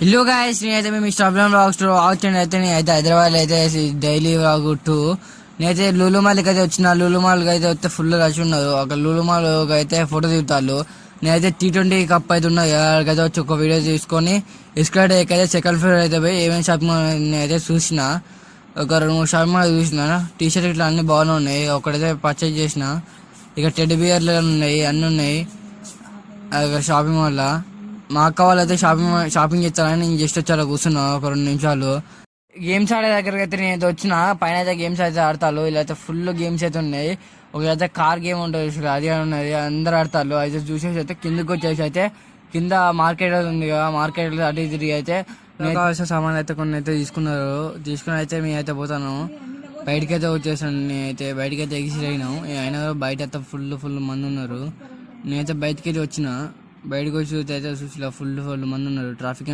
Hello guys, నేనైతే మేము స్టాబ్లం vlogs వాగుతుండే అయితే నేనైతే హైదరాబాద్లో అయితే డైలీ వ్లాగ్ 2 నేనైతే లూలు మాల్కి అయితే వచ్చిన. లూలు మాల్కి అయితే వస్తే ఫుల్ రష్ ఉన్నారు. అక్కడ లూలు మాల్ అయితే ఫోటో దిగుతారు. నేనైతే T20 కప్ అయితే ఉన్నాయి, అక్కడికైతే వచ్చి ఒక వీడియో తీసుకొని ఎస్కలేట్ అయితే సెకండ్ ఫ్లోర్ అయితే పోయి ఏమేమి షాపింగ్ అయితే చూసిన. ఒక 2-3 షాపింగ్ మాల్ చూసిన. టీ షర్ట్ ఇట్లా అన్ని బాగానే ఉన్నాయి. ఒకటైతే పర్చేజ్ చేసిన. ఇక టెడ్డీ బియర్లు ఉన్నాయి, అన్నీ ఉన్నాయి షాపింగ్ మాల్. మా అక్క వాళ్ళు అయితే షాపింగ్ చేస్తారని నేను జస్ట్ వచ్చి అలా కూర్చున్నా ఒక 2 నిమిషాలు. గేమ్స్ ఆడే దగ్గరికి అయితే నేనైతే వచ్చిన. పైన అయితే గేమ్స్ అయితే ఆడతారు. ఇలా అయితే ఫుల్ గేమ్స్ అయితే ఉన్నాయి. ఒకైతే కార్ గేమ్ ఉంటుంది, అది ఉన్నది, అందరు ఆడతారు. అయితే చూసేసి అయితే కిందకి వచ్చేసి అయితే కింద మార్కెట్ ఉంది కదా, మార్కెట్ అటు తిరిగి అయితే కావాల్సిన సామాన్లు అయితే కొన్ని అయితే తీసుకుని అయితే మేమైతే పోతాను. బయటకి అయితే వచ్చేసాను. నేనైతే బయటకి అయితే ఎగిసిపోయినాం. అయినా బయట అయితే ఫుల్ మంది ఉన్నారు. నేనైతే బయటకి అయితే వచ్చిన. బయటకు వచ్చి అయితే చూసి ఫుల్ మంది ఉన్నారు. ట్రాఫిక్